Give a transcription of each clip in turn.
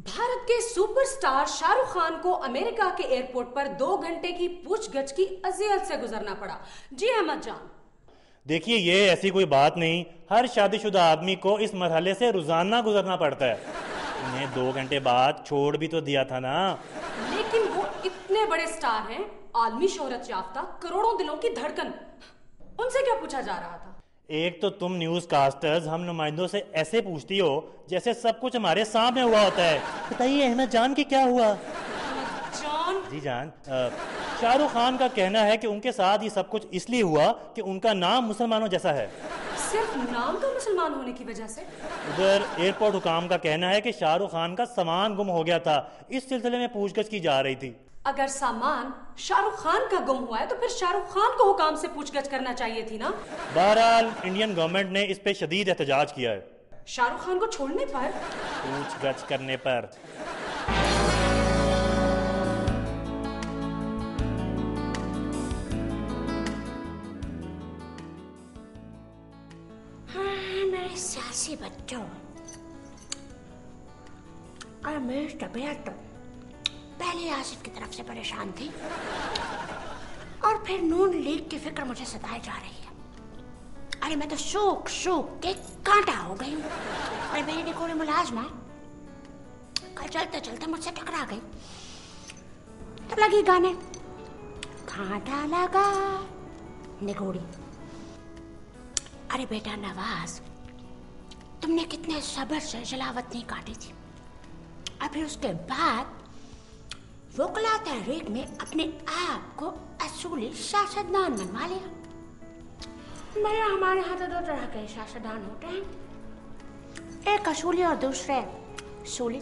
भारत के सुपरस्टार शाहरुख खान को अमेरिका के एयरपोर्ट पर 2 घंटे की पूछगछ की अजियत से गुजरना पड़ा। जी अहमद जान। देखिए, ये ऐसी कोई बात नहीं, हर शादीशुदा आदमी को इस मरहले से रोजाना गुजरना पड़ता है। उन्हें 2 घंटे बाद छोड़ भी तो दिया था ना। लेकिन वो इतने बड़े स्टार हैं, आलमी शोहरत याफ्ता, करोड़ों दिलों की धड़कन, उनसे क्या पूछा जा रहा था? एक तो तुम न्यूज कास्टर्स हम नुमाइंदों से ऐसे पूछती हो जैसे सब कुछ हमारे सामने हुआ होता है। बताइए अहमद जान की क्या हुआ? जान? जी जान, शाहरुख खान का कहना है कि उनके साथ ये सब कुछ इसलिए हुआ कि उनका नाम मुसलमानों जैसा है। सिर्फ नाम का मुसलमान होने की वजह से? उधर एयरपोर्ट हुकाम का कहना है कि शाहरुख खान का सामान गुम हो गया था, इस सिलसिले में पूछगछ की जा रही थी। अगर सामान शाहरुख खान का गुम हुआ है तो फिर शाहरुख खान को हुकाम से पूछगछ करना चाहिए थी ना। बहरहाल इंडियन गवर्नमेंट ने इस पे शदीद एहतजाज किया है। शाहरुख खान को छोड़ने पर? पूछगछ करने पर। मेरे सियासी बच्चों, और मेरी तबीयत तो पहले आसिफ की तरफ से परेशान थी और फिर नून लीग की फिक्र मुझे सताई जा रही है। अरे मैं तो सूख के कांटा हो गई हूँ। अरे मेरी निकोड़ी मुलाजमा कल चलते चलते मुझसे टकरा गई, तब लगी गाने कांटा लगा निकोड़ी। अरे बेटा नवाज, तुमने कितने सब्र से जलावत नहीं काटी थी, और फिर उसके बाद वकला तहरीक में अपने आप को असूली सियासतदान बनवा लिया। मेरे हमारे यहाँ तो 2 तरह के सियासतदान होते हैं, एक असूली और दूसरे सूली।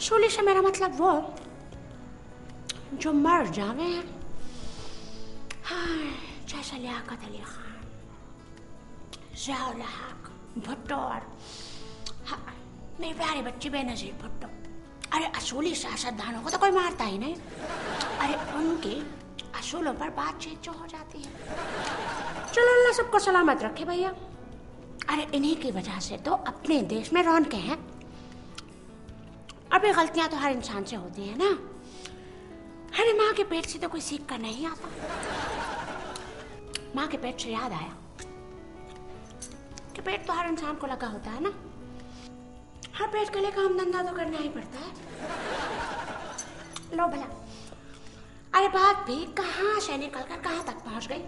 सूली से मेरा मतलब वो जो मर जावे हैं, हाँ, जैसे लियाकत अली खान, ज़ियाउल हक, भुट्टो और हाँ, मेरी प्यारी बच्ची बेनज़ीर भुट्टो। अरे असूली सियासतदानों को तो कोई मारता ही नहीं। अरे उनकी असूलों पर बातचीत जो हो जाती है। चलो अल्लाह सबको सलामत रखे भैया। अरे इन्हीं की वजह से तो अपने देश में रौनकें हैं। अभी गलतियां तो हर इंसान से होती है ना। अरे माँ के पेट से तो कोई सीख कर नहीं आता। माँ के पेट से याद आया कि पेट तो हर इंसान को लगा होता है ना। हर पेट के लिए काम धंधा तो करना ही पड़ता है। लो भला, अरे बात भी कहाँ से निकल कर कहाँ तक पहुंच गई।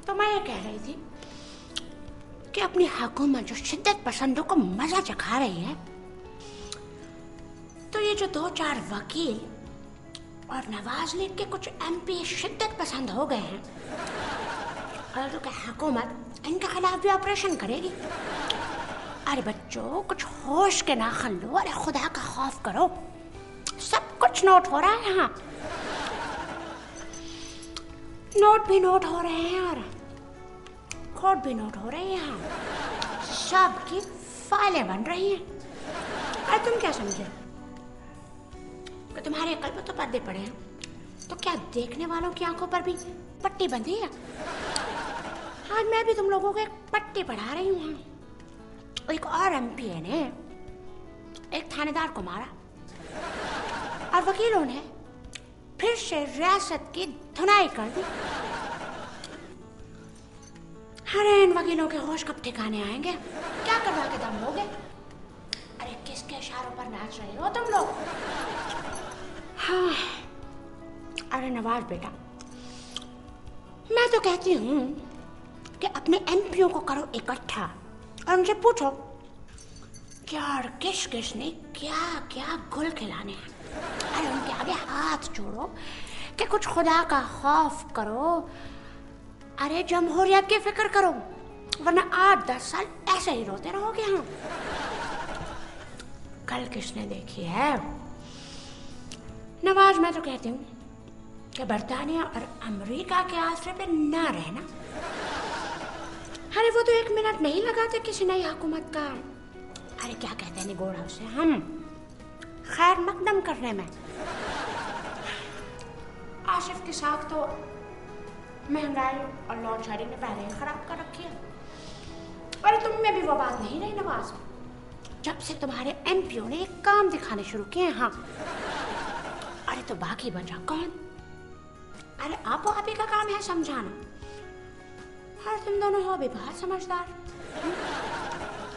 तो मैं ये कह रही थी कि अपनी हुकूमत जो शिद्दत पसंदों को मजा चखा रही है, तो ये जो 2-4 वकील और नवाज लीग के कुछ MP शिद्दत पसंद हो गए हैं, और तो क्या हुकूमत इनके खिलाफ भी ऑपरेशन करेगी। अरे बच्चों, कुछ होश के नाखन लो। अरे खुदा का खौफ करो, सब कुछ नोट हो रहा है यहाँ। नोट भी नोट हो रहे हैं और खोट भी नोट हो रहे हैं यहाँ। सब की फाइलें बन रही हैं। अरे तुम क्या समझे कि तुम्हारे अकल पर तो पर्दे पड़े हैं, तो क्या देखने वालों की आंखों पर भी पट्टी बंधी है? आज मैं भी तुम लोगों को एक पट्टी पढ़ा रही हूँ। एक और MP ने एक थानेदार को मारा और वकीलों ने फिर से रियासत की धुनाई कर दी। अरे इन वकीलों के होश कब ठिकाने आएंगे? क्या करवा के दम लोगे? अरे किसके इशारों पर नाच रहे हो तुम लोग? हाँ, अरे नवाज बेटा, मैं तो कहती हूँ कि अपने MPओं को करो इकट्ठा और उनसे पूछो कि यार किस किस ने क्या क्या गुल खिलाने हैं। अरे उनके आगे हाथ जोड़ो कि कुछ खुदा का खौफ करो। अरे जमहूरियत की फिक्र करो, वरना 8-10 साल ऐसे ही रोते रहोगे। हाँ, कल किसने देखी है नवाज? मैं तो कहती हूँ कि बरतानिया और अमेरिका के आसरे पे ना रहना। अरे वो तो 1 मिनट नहीं लगाते किसी नई हुकूमत का, अरे क्या कहते हैं निगोड़ा उसे, हम खैर मकदम करने में। आसिफ की साख तो महंगाई और लोड शेडिंग ने पहले ही खराब कर रखी है। अरे तुम में भी वो बात नहीं रही नवाज, जब से तुम्हारे एमपीओ ने एक काम दिखाने शुरू किए हैं। हाँ, अरे तो बाकी बचा कौन? अरे आप ही का काम है समझाना। अरे तुम दोनों हो भी बहुत समझदार।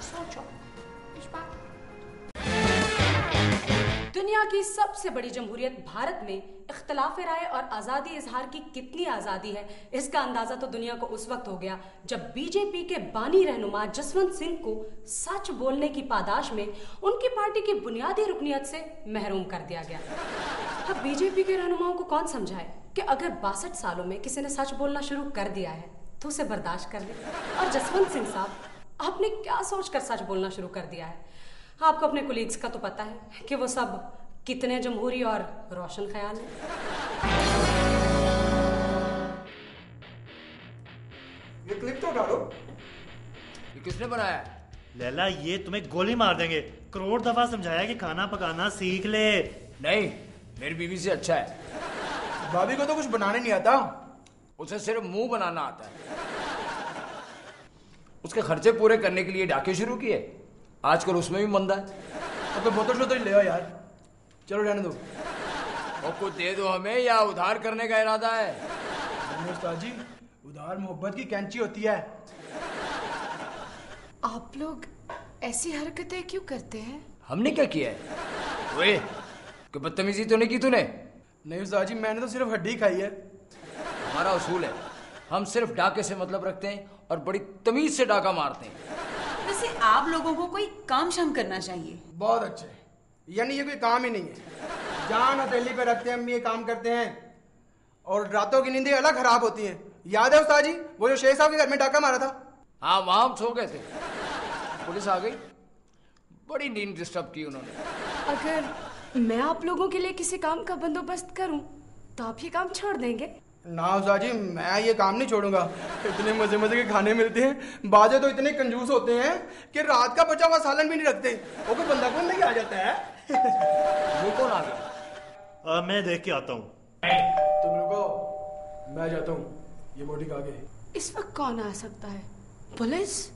सोचो इस बात। दुनिया की सबसे बड़ी जमहूरियत भारत में इख्तलाफ राय और आज़ादी इजहार की कितनी आज़ादी है, इसका अंदाजा तो दुनिया को उस वक्त हो गया जब बीजेपी के बानी रहनुमा जसवंत सिंह को सच बोलने की पादाश में उनकी पार्टी की बुनियादी रुकनियत से महरूम कर दिया गया। अब बीजेपी के रहनुमाओं को कौन समझाए कि अगर 62 सालों में किसी ने सच बोलना शुरू कर दिया है तो उसे बर्दाश्त कर ले। और जसवंत सिंह साहब, आपने क्या सोचकर सच बोलना शुरू कर दिया है? आपको अपने कोलीग्स का तो पता है कि वो सब कितने जमहूरी और रोशन ख्याल है। ये क्लिप तो उठा लो। ये किसने बनाया? लैला, ये तुम्हें गोली मार देंगे। करोड़ दफा समझाया कि खाना पकाना सीख ले। नहीं, मेरी बीवी से अच्छा है। भाभी को तो कुछ बनाने नहीं आता, उसे सिर्फ मुंह बनाना आता है। उसके खर्चे पूरे करने के लिए डाके शुरू किए, आजकल उसमें भी मंदा है। अब तो बोतल शोतल ले आओ यार। चलो रहने दो। और कुछ दे दो हमें, या उधार करने का इरादा है? उस्ताद जी, उधार मोहब्बत की कैंची होती है। आप लोग ऐसी हरकतें क्यों करते हैं? हमने क्या किया है? ओए, कोई बदतमीजी तो नहीं की तूने? नहीं उस्ताद जी, मैंने तो सिर्फ हड्डी खाई है। हमारा उसूल है, हम सिर्फ डाके से मतलब रखते हैं और बड़ी तमीज से डाका मारते हैं। वैसे आप लोगों को कोई काम शाम करना चाहिए। बहुत अच्छे, यानी ये कोई काम ही नहीं है। जान हथेली पे रखते हैं, हम ये काम करते हैं और रातों की नींदें अलग खराब होती हैं। याद है उस्ताद जी, वो जो शेख साहब के घर में डाका मारा था? हाँ, वहां हम सो गए थे, पुलिस आ गई, बड़ी नींद डिस्टर्ब की उन्होंने। अगर मैं आप लोगों के लिए किसी काम का बंदोबस्त करूं तो आप ये काम छोड़ देंगे? ना उस्ताद जी, मैं ये काम नहीं छोड़ूंगा। इतने मजे मजे के खाने मिलते हैं, बाजे तो इतने कंजूस होते हैं कि रात का बचा हुआ सालन भी नहीं रखते। वो कोई बंदा कौन नहीं आ जाता है। वो कौन आ गया? मैं देख के आता हूँ। तुम रुको, मैं जाता हूँ। ये बोटी कहाँ गई? इस वक्त कौन आ सकता है? पुलिस?